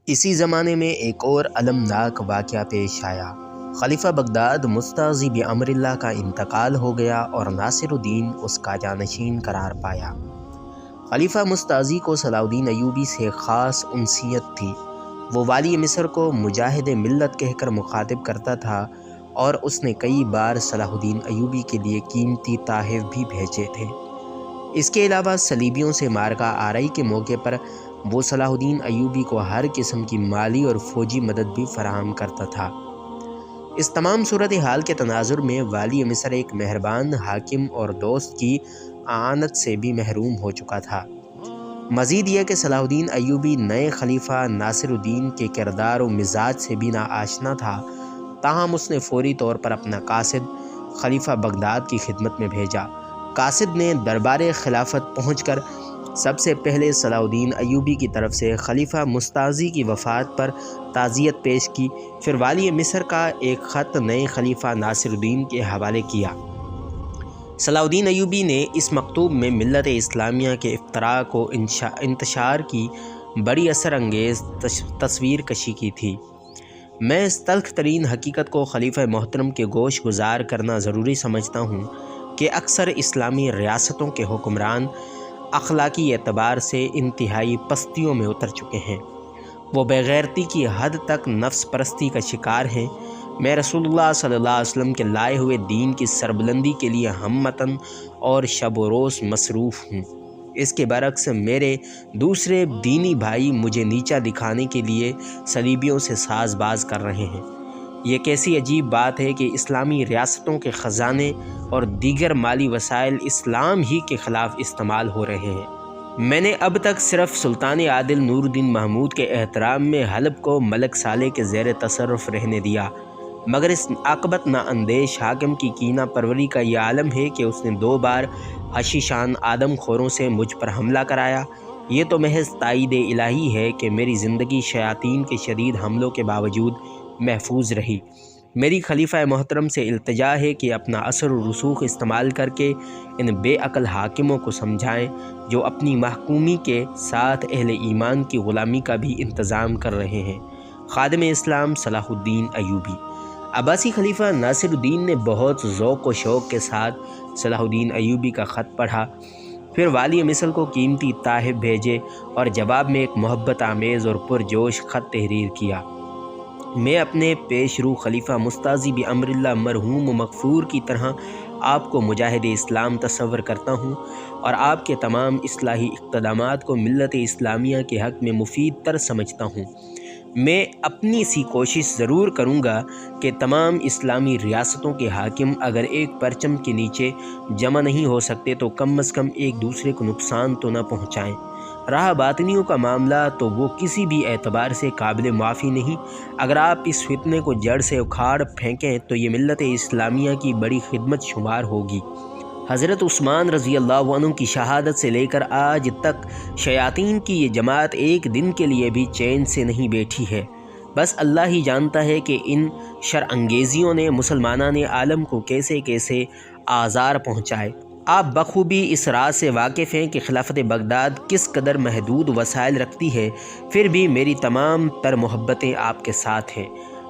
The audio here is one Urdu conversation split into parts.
اسی زمانے میں ایک اور المناک واقعہ پیش آیا۔ خلیفہ بغداد مستعصی بامر اللہ کا انتقال ہو گیا اور ناصر الدین اس کا جانشین قرار پایا۔ خلیفہ مستعصی کو صلاح الدین ایوبی سے خاص انسیت تھی۔ وہ والی مصر کو مجاہد ملت کہہ کر مخاطب کرتا تھا اور اس نے کئی بار صلاح الدین ایوبی کے لیے قیمتی تحائف بھی بھیجے تھے۔ اس کے علاوہ صلیبیوں سے مارکہ آرائی کے موقع پر وہ صلاح الدین ایوبی کو ہر قسم کی مالی اور فوجی مدد بھی فراہم کرتا تھا۔ اس تمام صورتحال کے تناظر میں والی مصر ایک مہربان حاکم اور دوست کی اعانت سے بھی محروم ہو چکا تھا۔ مزید یہ کہ صلاح الدین ایوبی نئے خلیفہ ناصر الدین کے کردار و مزاج سے بھی ناآشنا تھا، تاہم اس نے فوری طور پر اپنا قاصد خلیفہ بغداد کی خدمت میں بھیجا۔ قاصد نے دربار خلافت پہنچ کر سب سے پہلے صلاح الدین ایوبی کی طرف سے خلیفہ مستعصی کی وفات پر تعزیت پیش کی، پھر والی مصر کا ایک خط نئے خلیفہ ناصر الدین کے حوالے کیا۔ صلاح الدین ایوبی نے اس مکتوب میں ملت اسلامیہ کے افتراق و انتشار کی بڑی اثر انگیز تصویر کشی کی تھی۔ میں اس تلخ ترین حقیقت کو خلیفہ محترم کے گوش گزار کرنا ضروری سمجھتا ہوں کہ اکثر اسلامی ریاستوں کے حکمران اخلاقی اعتبار سے انتہائی پستیوں میں اتر چکے ہیں۔ وہ بے غیرتی کی حد تک نفس پرستی کا شکار ہیں۔ میں رسول اللہ صلی اللہ علیہ وسلم کے لائے ہوئے دین کی سربلندی کے لیے ہمتاً اور شب و روز مصروف ہوں۔ اس کے برعکس میرے دوسرے دینی بھائی مجھے نیچا دکھانے کے لیے صلیبیوں سے ساز باز کر رہے ہیں۔ یہ کیسی عجیب بات ہے کہ اسلامی ریاستوں کے خزانے اور دیگر مالی وسائل اسلام ہی کے خلاف استعمال ہو رہے ہیں۔ میں نے اب تک صرف سلطان عادل نور الدین محمود کے احترام میں حلب کو ملک صالح کے زیر تصرف رہنے دیا، مگر اس عاقبت نااندیش حاکم کی کینہ پروری کا یہ عالم ہے کہ اس نے 2 بار حشیشان آدم خوروں سے مجھ پر حملہ کرایا۔ یہ تو محض تائید الہی ہے کہ میری زندگی شیاطین کے شدید حملوں کے باوجود محفوظ رہی۔ میری خلیفہ محترم سے التجا ہے کہ اپنا اثر و رسوخ استعمال کر کے ان بے عقل حاکموں کو سمجھائیں جو اپنی محکومی کے ساتھ اہل ایمان کی غلامی کا بھی انتظام کر رہے ہیں۔ خادم اسلام صلاح الدین ایوبی۔ عباسی خلیفہ ناصر الدین نے بہت ذوق و شوق کے ساتھ صلاح الدین ایوبی کا خط پڑھا، پھر والی مصر کو قیمتی تحائف بھیجے اور جواب میں ایک محبت آمیز اور پرجوش خط تحریر کیا۔ میں اپنے پیش رو خلیفہ مستعصی بامر اللہ مرحوم و مغفور کی طرح آپ کو مجاہد اسلام تصور کرتا ہوں اور آپ کے تمام اصلاحی اقتدامات کو ملت اسلامیہ کے حق میں مفید تر سمجھتا ہوں۔ میں اپنی سی کوشش ضرور کروں گا کہ تمام اسلامی ریاستوں کے حاکم اگر ایک پرچم کے نیچے جمع نہیں ہو سکتے تو کم از کم ایک دوسرے کو نقصان تو نہ پہنچائیں۔ رہا باطنیوں کا معاملہ تو وہ کسی بھی اعتبار سے قابل معافی نہیں۔ اگر آپ اس فتنے کو جڑ سے اکھاڑ پھینکیں تو یہ ملت اسلامیہ کی بڑی خدمت شمار ہوگی۔ حضرت عثمان رضی اللہ عنہ کی شہادت سے لے کر آج تک شیاطین کی یہ جماعت ایک دن کے لیے بھی چین سے نہیں بیٹھی ہے۔ بس اللہ ہی جانتا ہے کہ ان شر انگیزیوں نے مسلمانان عالم کو کیسے کیسے آزار پہنچائے۔ آپ بخوبی اس راز سے واقف ہیں کہ خلافت بغداد کس قدر محدود وسائل رکھتی ہے، پھر بھی میری تمام تر محبتیں آپ کے ساتھ ہیں۔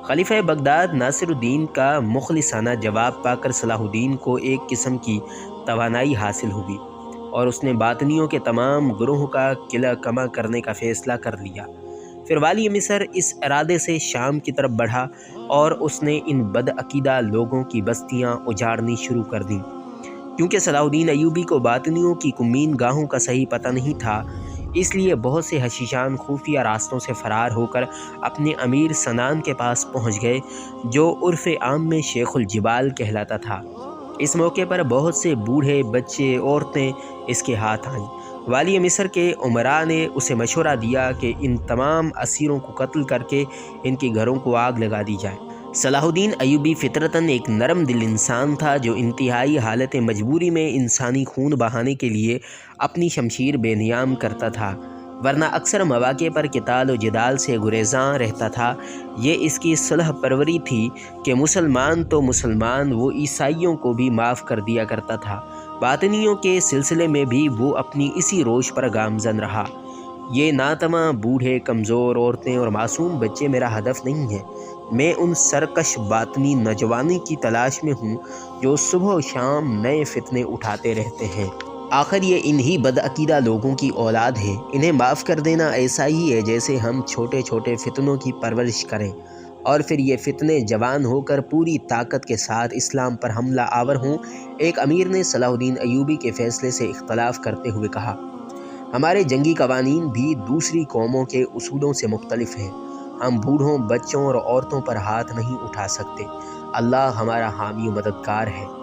خلیفہ بغداد ناصر الدین کا مخلصانہ جواب پا کر صلاح الدین کو ایک قسم کی توانائی حاصل ہوئی اور اس نے باطنیوں کے تمام گروہوں کا قلعہ کما کرنے کا فیصلہ کر لیا۔ پھر والی مصر اس ارادے سے شام کی طرف بڑھا اور اس نے ان بدعقیدہ لوگوں کی بستیاں اجاڑنی شروع کر دیں۔ کیونکہ صلاح الدین ایوبی کو باطنیوں کی کمین گاہوں کا صحیح پتہ نہیں تھا، اس لیے بہت سے حشیشان خفیہ راستوں سے فرار ہو کر اپنے امیر سنان کے پاس پہنچ گئے، جو عرف عام میں شیخ الجبال کہلاتا تھا۔ اس موقع پر بہت سے بوڑھے، بچے، عورتیں اس کے ہاتھ آئیں۔ والی مصر کے امراء نے اسے مشورہ دیا کہ ان تمام اسیروں کو قتل کر کے ان کے گھروں کو آگ لگا دی جائے۔ صلاح الدین ایوبی فطرتاً ایک نرم دل انسان تھا جو انتہائی حالت مجبوری میں انسانی خون بہانے کے لیے اپنی شمشیر بے نیام کرتا تھا، ورنہ اکثر مواقع پر قتال و جدال سے گریزاں رہتا تھا۔ یہ اس کی صلح پروری تھی کہ مسلمان تو مسلمان، وہ عیسائیوں کو بھی معاف کر دیا کرتا تھا۔ باطنیوں کے سلسلے میں بھی وہ اپنی اسی روش پر گامزن رہا۔ یہ ناتواں بوڑھے، کمزور عورتیں اور معصوم بچے میرا ہدف نہیں ہیں۔ میں ان سرکش باطنی نوجوانوں کی تلاش میں ہوں جو صبح و شام نئے فتنے اٹھاتے رہتے ہیں۔ آخر یہ انہی بدعقیدہ لوگوں کی اولاد ہے۔ انہیں معاف کر دینا ایسا ہی ہے جیسے ہم چھوٹے چھوٹے فتنوں کی پرورش کریں اور پھر یہ فتنے جوان ہو کر پوری طاقت کے ساتھ اسلام پر حملہ آور ہوں۔ ایک امیر نے صلاح الدین ایوبی کے فیصلے سے اختلاف کرتے ہوئے کہا، ہمارے جنگی قوانین بھی دوسری قوموں کے اصولوں سے مختلف ہیں۔ ہم بوڑھوں، بچوں اور عورتوں پر ہاتھ نہیں اٹھا سکتے۔ اللہ ہمارا حامی و مددگار ہے۔